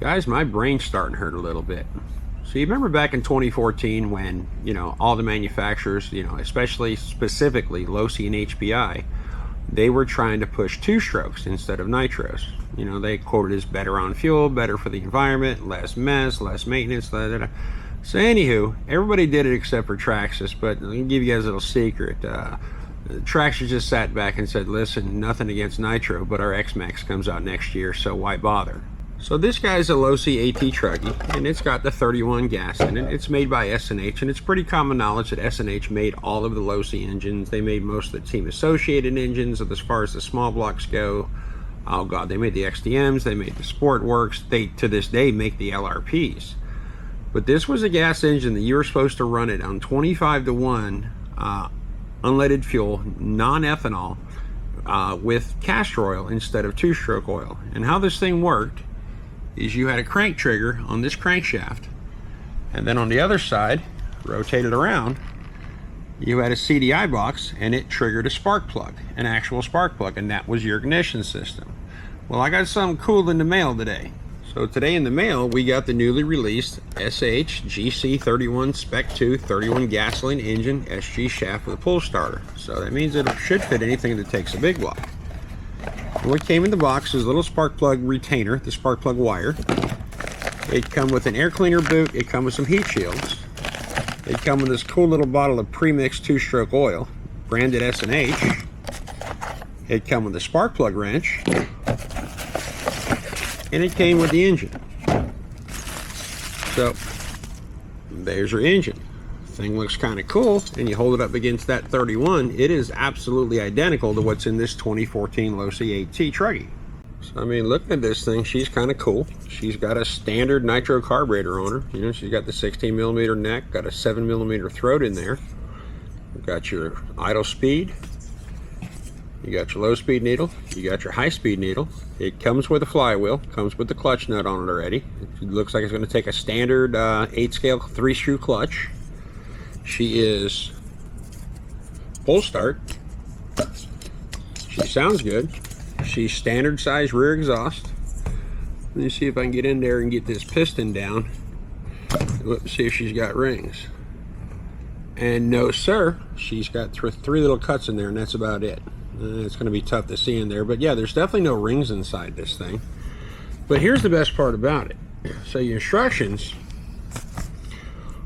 Guys, my brain's starting to hurt a little bit. So you remember back in 2014 when, all the manufacturers, especially specifically Losi and HPI, they were trying to push two-strokes instead of nitros. They quoted as better on fuel, better for the environment, less mess, less maintenance, So anywho, everybody did it except for Traxxas, but let me give you guys a little secret. Traxxas just sat back and said, listen, nothing against nitro, but our X-Max comes out next year, so why bother? So this guy's a Losi AT Truggy, and it's got the 31 gas in it. It's made by SH, and it's pretty common knowledge that SH made all of the Losi engines. They made most of the team associated engines as far as the small blocks go. Oh God, they made the XDMs, they made the Sport Works. They, to this day, make the LRPs. But this was a gas engine that you were supposed to run it on 25-to-1 unleaded fuel, non-ethanol, with castor oil instead of two-stroke oil. And how this thing worked is you had a crank trigger on this crankshaft, and then on the other side, rotated around, you had a CDI box, and it triggered a spark plug, an actual spark plug, and that was your ignition system. Well, I got something cool in the mail today. So today in the mail, we got the newly released SH GC31 Spec 2 31 gasoline engine SG shaft with a pull starter. So that means it should fit anything that takes a big block. And what came in the box is a little spark plug retainer, the spark plug wire. It come with an air cleaner boot. It come with some heat shields. It come with this cool little bottle of pre-mixed two-stroke oil, branded S&H. It come with a spark plug wrench. And it came with the engine. So there's your engine. Thing looks kind of cool, and you hold it up against that 31, it is absolutely identical to what's in this 2014 Losi AT Truggy. So I mean, look at this thing, she's kind of cool. She's got a standard nitro carburetor on her. She's got the 16mm neck, got a 7mm throat in there. You've got your idle speed, you got your low speed needle, you got your high speed needle. It comes with a flywheel, comes with the clutch nut on it already. It looks like it's going to take a standard 8-scale 3-screw clutch. She is pull start. She sounds good. She's standard size rear exhaust. Let me see if I can get in there and get this piston down. Let's see if she's got rings. And no sir, she's got three little cuts in there, and that's about it. It's going to be tough to see in there, but yeah, there's definitely no rings inside this thing. But here's the best part about it. So your instructions,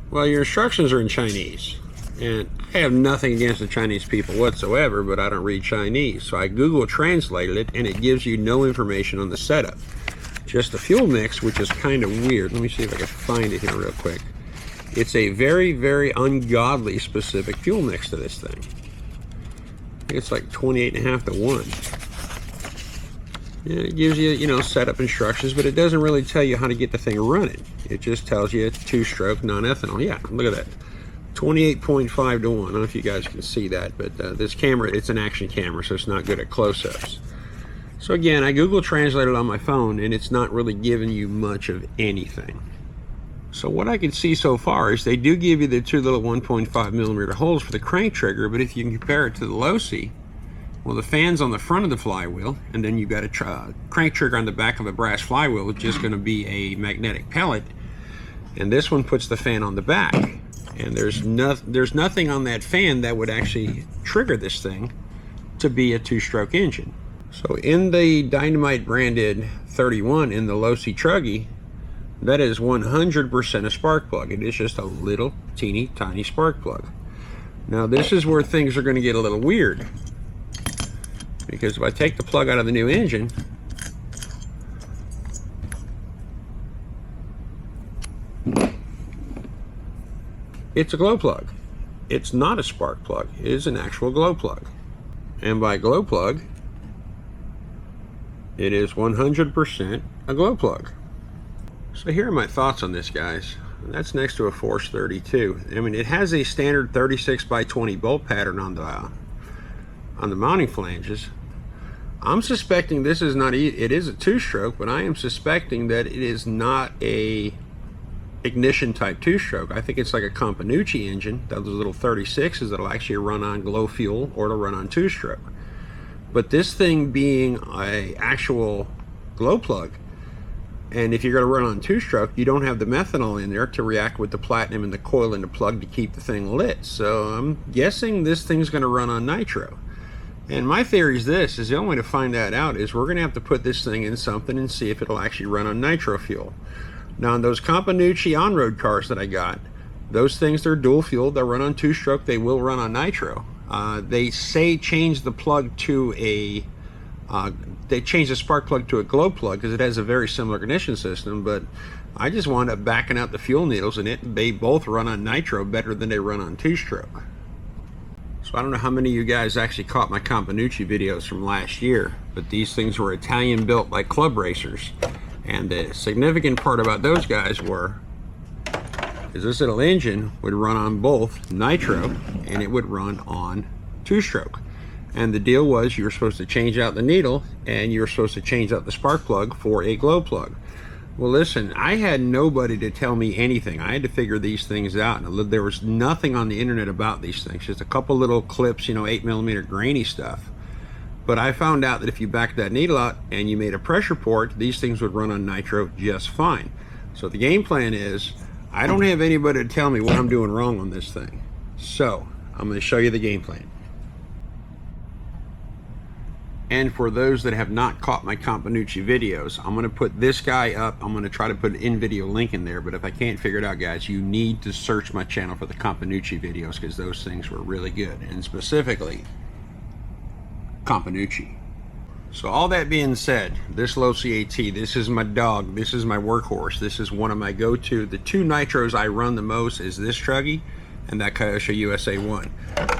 well, your instructions are in Chinese, and I have nothing against the Chinese people whatsoever, but I don't read Chinese, so I Google translated it, and it gives you no information on the setup, just the fuel mix, which is kind of weird. Let me see if I can find it here real quick. It's a very, very ungodly specific fuel mix to this thing. I think it's like 28.5-to-1. It gives you, setup instructions, but it doesn't really tell you how to get the thing running. It just tells you two-stroke non-ethanol. Yeah, look at that. 28.5-to-1. I don't know if you guys can see that, but this camera, it's an action camera, so it's not good at close-ups. So again, I Google translated on my phone, and it's not really giving you much of anything. So what I can see so far is they do give you the two little 1.5mm holes for the crank trigger, but if you compare it to the Losi, well, the fan's on the front of the flywheel, and then you've got a crank trigger on the back of a brass flywheel, which is going to be a magnetic pellet, and this one puts the fan on the back. And there's nothing on that fan that would actually trigger this thing to be a two-stroke engine. So in the Dynamite branded 31 in the Losi Truggy, that is 100% a spark plug. It is just a little teeny tiny spark plug. Now this is where things are going to get a little weird, because if I take the plug out of the new engine, it's a glow plug. It's not a spark plug. It is an actual glow plug. And by glow plug, it is 100% a glow plug. So here are my thoughts on this, guys. That's next to a Force 32. I mean, it has a standard 36x20 bolt pattern on the mounting flanges. I'm suspecting this is not, it is a two-stroke, but I am suspecting that it is not a ignition type two-stroke. I think it's like a Companucci engine, those little 36s that'll actually run on glow fuel or it'll run on two-stroke. But this thing being a actual glow plug, And if you're going to run on two-stroke, you don't have the methanol in there to react with the platinum and the coil and the plug to keep the thing lit. So I'm guessing this thing's going to run on nitro. And my theory is this, is the only way to find that out is we're going to have to put this thing in something and see if it'll actually run on nitro fuel. Now on those Companucci on-road cars that I got, those things, they're dual fueled, they run on two-stroke, they will run on nitro. They say change the plug to a they changed the spark plug to a glow plug because it has a very similar ignition system, but I just wound up backing out the fuel needles and they both run on nitro better than they run on two-stroke. So I don't know how many of you guys actually caught my Companucci videos from last year, but these things were Italian built by club racers, and the significant part about those guys is this little engine would run on both nitro and it would run on two-stroke. And the deal was you were supposed to change out the needle and you were supposed to change out the spark plug for a glow plug. Well, listen, I had nobody to tell me anything. I had to figure these things out. There was nothing on the internet about these things, just a couple little clips, 8mm grainy stuff. But I found out that if you backed that needle out and you made a pressure port, these things would run on nitro just fine. So the game plan is, I don't have anybody to tell me what I'm doing wrong on this thing. So I'm going to show you the game plan. And for those that have not caught my Companucci videos, I'm going to put this guy up. I'm going to try to put an in-video link in there, but if I can't figure it out, guys, you need to search my channel for the Companucci videos because those things were really good, and specifically Companucci. So all that being said, this low CAT, this is my dog, this is my workhorse, this is one of my go-to. The two nitros I run the most is this Truggy and that Kyosho USA 1.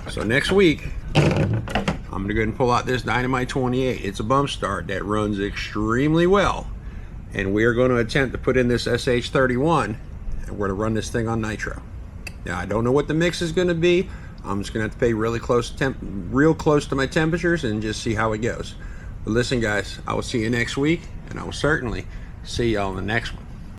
So next week, I'm going to go ahead and pull out this Dynamite 28. It's a bump start that runs extremely well. And we are going to attempt to put in this SH 31 and we're going to run this thing on nitro. Now, I don't know what the mix is going to be. I'm just going to have to pay real close to my temperatures and just see how it goes. But listen, guys, I will see you next week, and I will certainly see y'all in the next one.